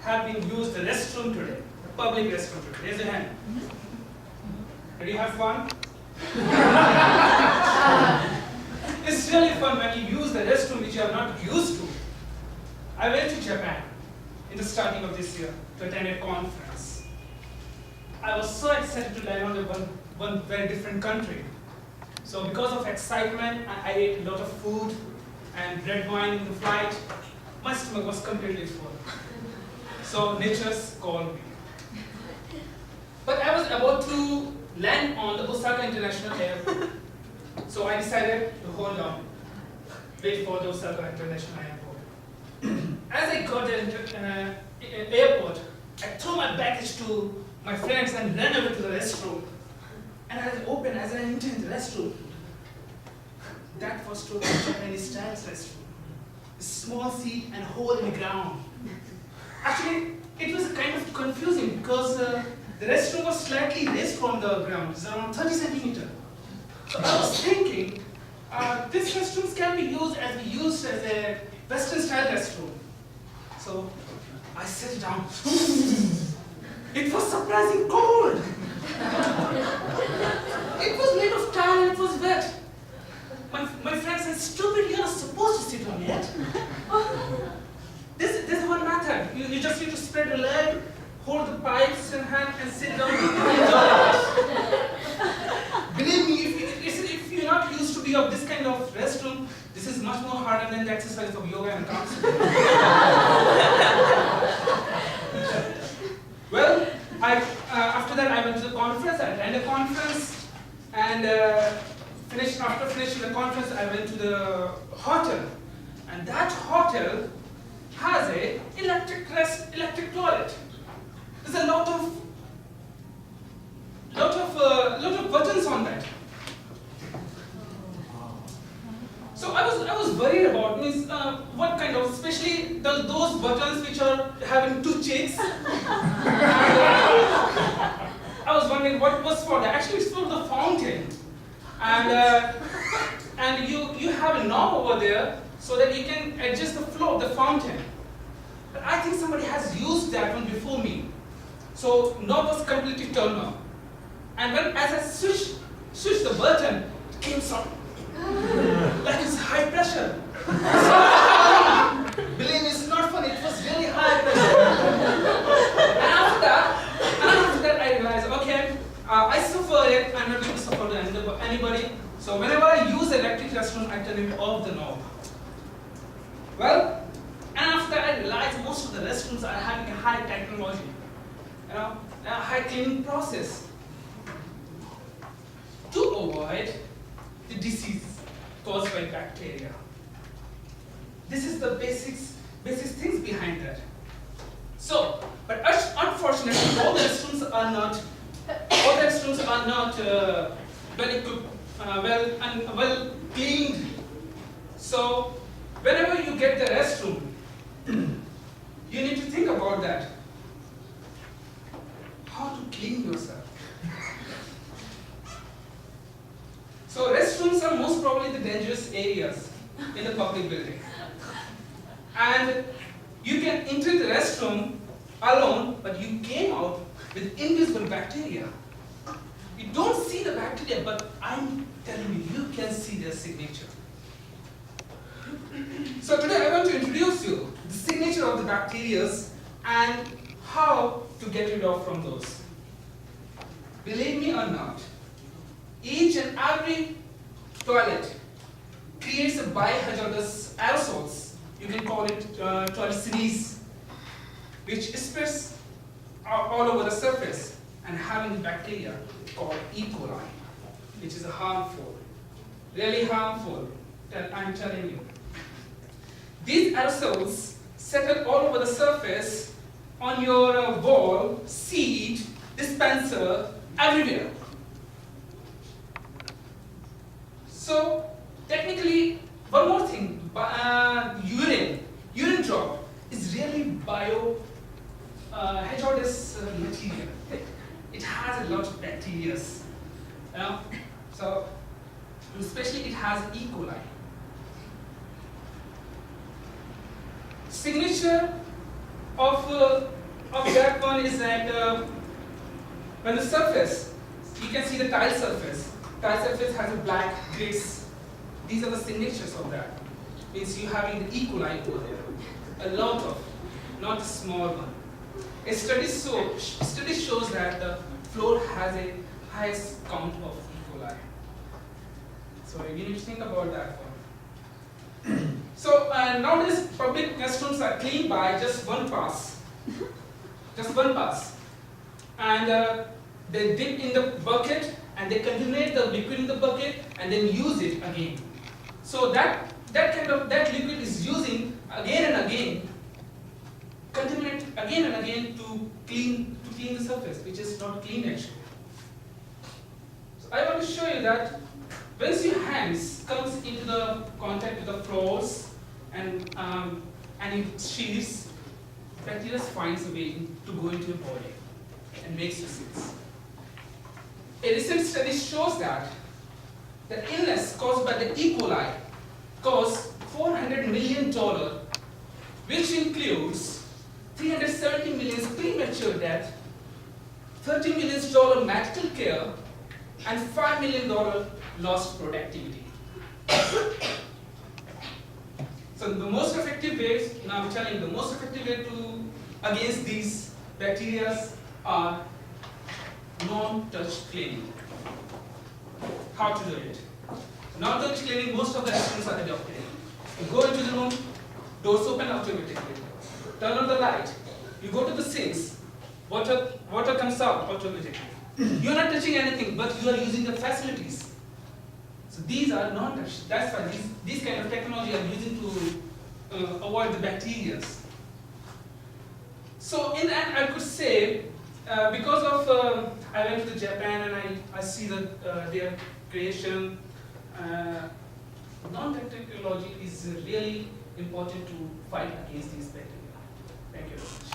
have been used the restroom today? The public restroom today? Raise your hand. Did you have fun? It's really fun when you use the restroom which you are not used to. I went to Japan in the starting of this year to attend a conference. I was so excited to land on one very different country. So because of excitement, I ate a lot of food and red wine in the flight. My stomach was completely full. So nature called me. But I was about to land on the Osaka International Airport. So I decided to hold on, wait for the Osaka International Airport. As I got to the airport, I threw my baggage to my friends and ran over to the restroom. And as I entered the restroom, that was to the Japanese style restroom. A small seat and hole in the ground. Actually, it was kind of confusing because the restroom was slightly raised from the ground. It's around 30 centimeters. So I was thinking, these restrooms can be used as a Western style restroom. So I sat down. It was surprisingly cold. It was made of tile and it was wet. My friend said, "Stupid, you're not supposed to sit on it." This is one method. You just need to spread your leg, hold the pipes in hand, and sit down and enjoy it. Believe me, if you're not used to be of this kind of restroom, this is much more harder than the exercise of yoga and counseling. Well, after that I went to the conference. I attended the conference, and after finishing the conference, I went to the hotel, and that hotel has a electric toilet. There's a lot of buttons on that. So I was worried about what kind of, especially those buttons which are having two chicks. I was wondering what was for that. Actually, it's for the fountain, and you have a knob over there so that you can adjust the flow of the fountain. But I think somebody has used that one before me. So knob was completely turned off, and as I switched the button, it came some like it's high pressure. Believe me, it's not funny. It was really high pressure. And after that, I realized, okay, I suffer it. I'm not going to suffer to anybody. So whenever I use electric restroom, I turn it off the knob. Well, and after I realized most of the restrooms are having a high technology, a high cleaning process to avoid the disease caused by bacteria. This is the basic things behind that. So, but unfortunately, all the restrooms are not well equipped, well cleaned. So, whenever you get the restroom, you need to think about that. How to clean yourself. So restrooms are most probably the dangerous areas in the public building. And you can enter the restroom alone, but you came out with invisible bacteria. You don't see the bacteria, but I'm telling you can see their signature. So today I want to introduce you the signature of the bacteria and how to get rid of from those. Believe me or not, each and every toilet creates a biohazardous aerosols. You can call it toilet series, which spreads all over the surface and having bacteria called E. coli, which is harmful, really harmful. I'm telling you. These aerosols settle all over the surface, on your wall, seat, dispenser, everywhere. So technically, one more thing, urine drop is really hazardous material. It has a lot of bacteria, so especially it has E. coli. Signature of that one is that when the surface, you can see the tile surface. Tile surface has a black grits. These are the signatures of that. Means you having the E. coli over there. A lot of, not a small one. A study shows that the floor has a highest count of E. coli. So you need to think about that one. So nowadays public restrooms are cleaned by just one pass. Just one pass. And they dip in the bucket and they contaminate the liquid in the bucket and then use it again. So that liquid is using again and again, contaminate again and again to clean the surface, which is not clean actually. So I want to show you that once your hands comes into the contact with the floors and it sheaths, bacteria finds a way to go into your body and makes you sick. A recent study shows that the illness caused by the E. coli costs $400 million, which includes 370 million premature death, $30 million medical care, and $5 million lost productivity. So the most effective ways, now I'm telling you, the most effective way against these bacteria are non-touch cleaning. How to do it? Non-touch cleaning, most of the restrooms are adopted. You go into the room, doors open automatically. Turn on the light. You go to the sinks. Water comes out automatically. You are not touching anything, but you are using the facilities. So these are non-touch. That's why these kind of technology are using to avoid the bacteria. So in the end, I could say, because of I went to Japan and I see that their creation, non-touch technology is really important to fight against these bacteria. Thank you very much.